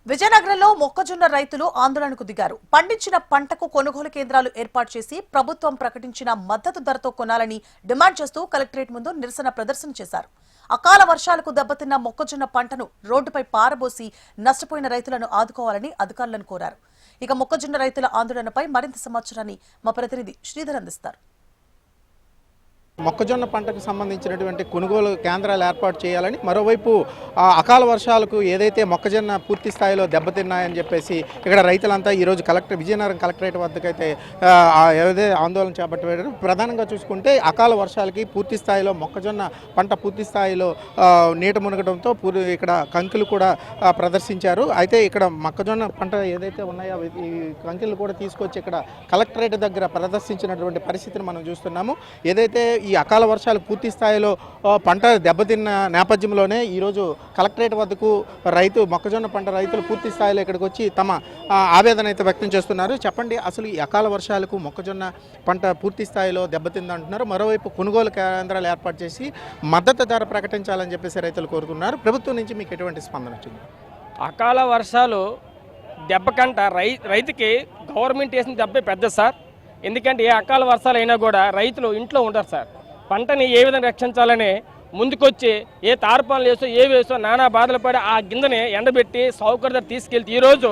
విజయనగరంలో మొక్కజొన్న రైతులు ఆందోళనకు దిగారు. పండించిన పంటకు కొనుగోలు కేంద్రాలు ఏర్పాటు చేసి ప్రభుత్వం ప్రకటించిన మద్దతు ధరతో కొనాలని డిమాండ్ చేస్తూ కలెక్టరేట్ ముందు నిరసన ప్రదర్శన చేశారు. అకాల వర్షాలకు దెబ్బతిన్న మొక్కజొన్న పంటను రోడ్డుపై పారబోసి నష్టపోయిన రైతులను ఆదుకోవాలని అధికారులను కోరారు. ఇక మొక్కజొన్న రైతుల ఆందోళనపై మరింత సమాచారాన్ని మా ప్రతినిధి శ్రీధర్ అందిస్తారు. మొక్కజొన్న పంటకు సంబంధించినటువంటి కొనుగోలు కేంద్రాలు ఏర్పాటు చేయాలని, మరోవైపు అకాల వర్షాలకు ఏదైతే మొక్కజొన్న పూర్తి స్థాయిలో దెబ్బతిన్నాయని చెప్పేసి ఇక్కడ రైతులంతా ఈరోజు విజయనగరం కలెక్టరేట్ వద్దకైతే ఏదైతే ఆందోళన చేపట్టారు. ప్రధానంగా చూసుకుంటే అకాల వర్షాలకి పూర్తి స్థాయిలో మొక్కజొన్న పంట పూర్తి స్థాయిలో నీట మునగడంతో ఇక్కడ కంకులు కూడా ప్రదర్శించారు. అయితే ఇక్కడ మొక్కజొన్న పంట ఏదైతే ఉన్నాయో ఈ కంకులు కూడా తీసుకొచ్చి ఇక్కడ కలెక్టరేట్ దగ్గర ప్రదర్శించినటువంటి పరిస్థితిని మనం చూస్తున్నాము. ఏదైతే ఈ అకాల వర్షాలు పూర్తి స్థాయిలో పంట దెబ్బతిన్న నేపథ్యంలోనే ఈరోజు కలెక్టరేట్ వద్దకు మొక్కజొన్న పంట రైతులు పూర్తి స్థాయిలో ఇక్కడికి వచ్చి తమ ఆవేదన అయితే వ్యక్తం చేస్తున్నారు. చెప్పండి, అసలు ఈ అకాల వర్షాలకు మొక్కజొన్న పంట పూర్తి స్థాయిలో దెబ్బతిందంటున్నారు. మరోవైపు కొనుగోలు కేంద్రాలు ఏర్పాటు చేసి మద్దతు ధర ప్రకటించాలని చెప్పేసి రైతులు కోరుతున్నారు. ప్రభుత్వం నుంచి మీకు ఎటువంటి స్పందన వచ్చింది? అకాల వర్షాలు దెబ్బకంట రైతుకి గవర్నమెంట్ వేసిన దెబ్బే పెద్ద సార్. ఎందుకంటే ఏ అకాల వర్షాలు అయినా కూడా రైతులు ఇంట్లో ఉంటారు సార్. పంటని ఏ విధంగా రక్షించాలని ముందుకొచ్చి ఏ తార్పాలు వేసో వేసో నానా బాధలు పడి ఆ గింజని ఎండబెట్టి సావుకారు దగ్గర తీసుకెళ్తే ఈరోజు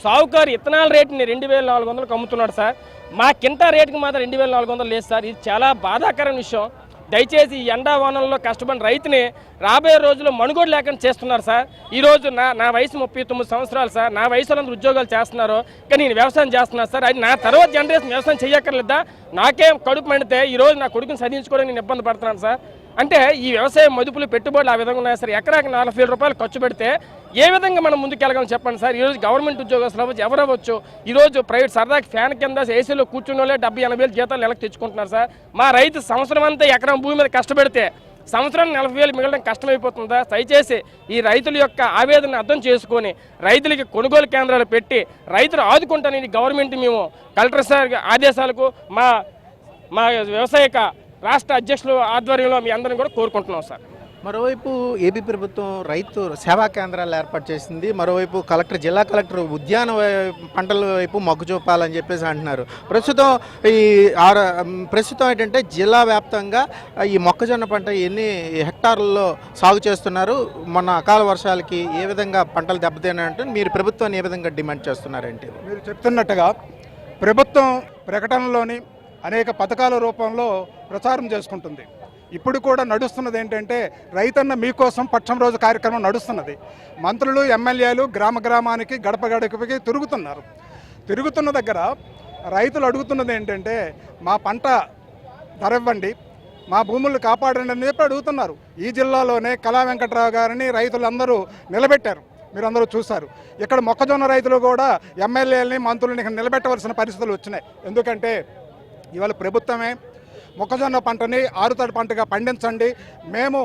సావుకారు ఇత్తనాల రేటుని 2400 అమ్ముతున్నాడు సార్. మా కింటా రేటుకి మాత్రం 2400 లేదు సార్. ఇది చాలా బాధాకరమైన విషయం. దయచేసి ఈ ఎండా వానల్లో కష్టపడిన రైతుని రాబోయే రోజుల్లో మనుగోడు లేకుండా చేస్తున్నారు సార్. ఈరోజు నా వయసు 39 సంవత్సరాలు సార్. నా వయసులో ఉద్యోగాలు చేస్తున్నారు, కానీ నేను వ్యవసాయం చేస్తున్నాను సార్. అది నా తర్వాత జనరేషన్ వ్యవసాయం చేయక్కర్లేదా? నాకేం కడుపు మండితే ఈరోజు నా కొడుకుని చదివించుకోవడానికి నేను ఇబ్బంది పడుతున్నాను సార్. అంటే ఈ వ్యవసాయం మదుపులు పెట్టుబడులు ఆ విధంగా ఉన్నాయి సార్. ఎకరాకి 40,000 రూపాయలు ఖర్చు పెడితే ఏ విధంగా మనం ముందుకెళ్ళగలం చెప్పండి సార్. ఈరోజు గవర్నమెంట్ ఉద్యోగస్తులు అవ్వచ్చు, ఎవరు అవ్వచ్చు. ఈరోజు ప్రైవేట్ సరదాకి ఫ్యాన్ కింద ఏసీలో కూర్చున్న వాళ్ళే 70-80 జీతాలు నెలకు తెచ్చుకుంటున్నారు సార్. మా రైతు సంవత్సరం అంతా ఎకరం భూమి మీద కష్టపెడితే సంవత్సరం 40,000 మిగలడం కష్టమైపోతుందా? దయచేసి ఈ రైతుల యొక్క ఆవేదన అర్థం చేసుకొని రైతులకి కొనుగోలు కేంద్రాలు పెట్టి రైతులు ఆదుకుంటానని గవర్నమెంట్ మేము కలెక్టర్ సార్ ఆదేశాలకు మా వ్యవసాయ రాష్ట్ర అధ్యక్షుల ఆధ్వర్యంలో మీ అందరిని కూడా కోరుకుంటున్నాం సార్. మరోవైపు ఏపీ ప్రభుత్వం రైతు సేవా కేంద్రాలు ఏర్పాటు చేసింది. మరోవైపు జిల్లా కలెక్టర్ ఉద్యాన పంటల వైపు మొగ్గు చూపాలని చెప్పేసి అంటున్నారు. ప్రస్తుతం ఏంటంటే జిల్లా వ్యాప్తంగా ఈ మొక్కజొన్న పంట ఎన్ని హెక్టార్లలో సాగు చేస్తున్నారు? మొన్న అకాల వర్షాలకి ఏ విధంగా పంటలు దెబ్బతిన్నాయంటే మీరు ప్రభుత్వాన్ని ఏ విధంగా డిమాండ్ చేస్తున్నారంటే? మీరు చెప్తున్నట్టుగా ప్రభుత్వం ప్రకటనలోని అనేక పథకాల రూపంలో ప్రచారం చేసుకుంటుంది. ఇప్పుడు కూడా నడుస్తున్నది ఏంటంటే రైతన్న మీకోసం పక్షం రోజు కార్యక్రమం నడుస్తున్నది. మంత్రులు, ఎమ్మెల్యేలు గ్రామానికి గడప గడపకి తిరుగుతున్న దగ్గర రైతులు అడుగుతున్నది ఏంటంటే మా పంట ధర ఇవ్వండి, మా భూములు కాపాడండి అని చెప్పి అడుగుతున్నారు. ఈ జిల్లాలోనే కళా వెంకట్రావు గారిని రైతులందరూ నిలబెట్టారు, మీరందరూ చూశారు. ఇక్కడ మొక్కజొన్న రైతులు కూడా ఎమ్మెల్యేలని, మంత్రులని ఇక్కడ నిలబెట్టవలసిన పరిస్థితులు వచ్చినాయి. ఎందుకంటే ఇవాళ ప్రభుత్వమే మొక్కజొన్న పంటని ఆరుతడి పంటగా పండించండి, మేము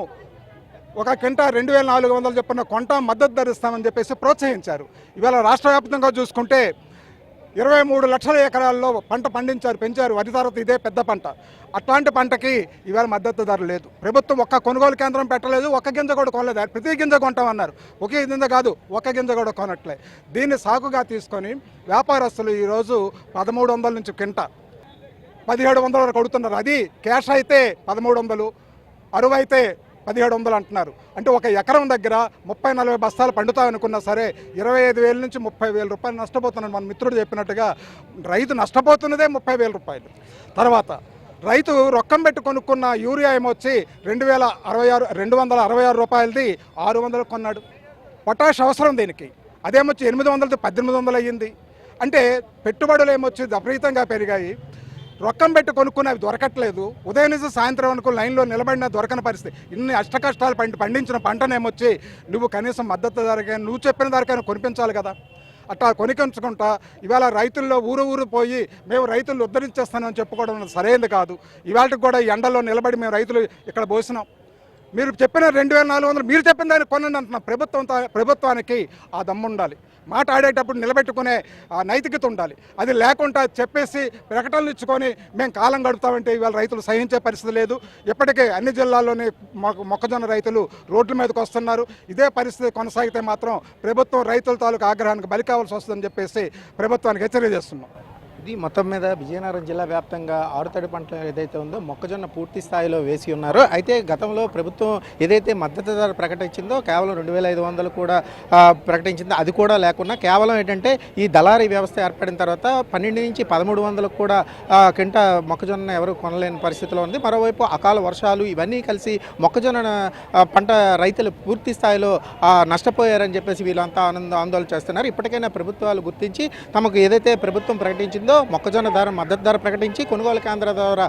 ఒక కింటా 2,400 చొప్పున కొంటా మద్దతు ధర ఇస్తామని చెప్పేసి ప్రోత్సహించారు. ఇవాళ రాష్ట్ర వ్యాప్తంగా చూసుకుంటే 23 లక్షల ఎకరాల్లో పంట పెంచారు. వరి తర్వాత ఇదే పెద్ద పంట. అట్లాంటి పంటకి ఇవాళ మద్దతు ధర లేదు. ప్రభుత్వం ఒక్క కొనుగోలు కేంద్రం పెట్టలేదు, ఒక్క గింజ కూడా కొనలేదు. ప్రతి గింజ కొంటామన్నారు, ఒకే గింజ కాదు ఒక్క గింజ కూడా కొనట్లే. దీన్ని సాకుగా తీసుకొని వ్యాపారస్తులు ఈరోజు 1,300 నుంచి కింటా 1,700 వరకు అడుగుతున్నారు. అది క్యాష్ అయితే 1,300, అరువు అయితే 1,700 అంటున్నారు. అంటే ఒక ఎకరం దగ్గర 30-40 బస్తాలు పండుతాయనుకున్నా సరే 25,000 నుంచి 30,000 రూపాయలు నష్టపోతున్నాడు. మన మిత్రుడు చెప్పినట్టుగా రైతు నష్టపోతున్నదే 30,000 రూపాయలు. తర్వాత రైతు రొక్కం పెట్టి కొనుక్కున్న యూరియా ఏమొచ్చి 2,266 రూపాయలది 600 కొన్నాడు. పొటాష్ అవసరం దీనికి, అదేమొచ్చి 800ది 1,800 అయ్యింది. అంటే పెట్టుబడులు ఏమొచ్చి విపరీతంగా పెరిగాయి. రొక్కం పెట్టి కొనుక్కుని అవి దొరకట్లేదు. ఉదయం నుంచి సాయంత్రం వరకు లైన్లో నిలబడినా దొరకని పరిస్థితి. ఇన్ని అష్టకష్టాలు పండించిన పంటనేమొచ్చి నువ్వు కనీసం మద్దతు ధరకైనా నువ్వు చెప్పిన ధరకైనా కొనిపించాలి కదా. అట్లా కొనిపించుకుంటా ఇవాళ రైతుల్లో ఊరు పోయి మేము రైతులను ఉద్ధరించేస్తామని చెప్పుకోవడం సరైనది కాదు. ఇవాళకి కూడా ఎండలో నిలబడి మేము రైతులు ఇక్కడ పోసినాం. మీరు చెప్పిన 2400 మీరు చెప్పిన దాన్ని కొనండి అంటున్నా. ప్రభుత్వానికి ఆ దమ్ము ఉండాలి, మాట ఆడేటప్పుడు నిలబెట్టుకునే ఆ నైతికత ఉండాలి. అది లేకుండా చెప్పేసి ప్రకటనలు ఇచ్చుకొని మేము కాలం గడుపుతామంటే ఇవాళ రైతులు సహించే పరిస్థితి లేదు. ఇప్పటికే అన్ని జిల్లాల్లోని మొక్కజొన్న రైతులు రోడ్ల మీదకి వస్తున్నారు. ఇదే పరిస్థితి కొనసాగితే మాత్రం ప్రభుత్వం రైతుల తాలూకు ఆగ్రహానికి బలి కావాల్సి వస్తుందని చెప్పేసి ప్రభుత్వానికి హెచ్చరిక చేస్తున్నాం. ఇది మొత్తం మీద విజయనగరం జిల్లా వ్యాప్తంగా ఆరుతడి పంటలు ఏదైతే ఉందో మొక్కజొన్న పూర్తి స్థాయిలో వేసి ఉన్నారో, అయితే గతంలో ప్రభుత్వం ఏదైతే మద్దతు ధర ప్రకటించిందో కేవలం 2500 కూడా ప్రకటించిందో అది కూడా లేకుండా కేవలం ఏంటంటే ఈ దళారీ వ్యవస్థ ఏర్పడిన తర్వాత 12 నుంచి 1300 కూడా కింట మొక్కజొన్న ఎవరు కొనలేని పరిస్థితిలో ఉంది. మరోవైపు అకాల వర్షాలు ఇవన్నీ కలిసి మొక్కజొన్న పంట రైతులు పూర్తి స్థాయిలో నష్టపోయారని చెప్పేసి వీళ్ళంతా ఆందోళన చేస్తున్నారు. ఇప్పటికైనా ప్రభుత్వాలు గుర్తించి తమకు ఏదైతే ప్రభుత్వం ప్రకటించిందో మొక్కజొన్న ధర మద్దతు ధర ప్రకటించి కొనుగోలు కేంద్ర ద్వారా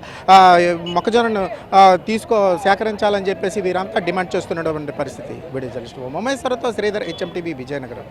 మొక్కజొన్నను సేకరించాలని చెప్పేసి వీరంతా డిమాండ్ చేస్తున్నటువంటి పరిస్థితి. వీడియో జర్నలిస్ట్ మహేశ్వరతో శ్రీధర్, HMTV, విజయనగరం.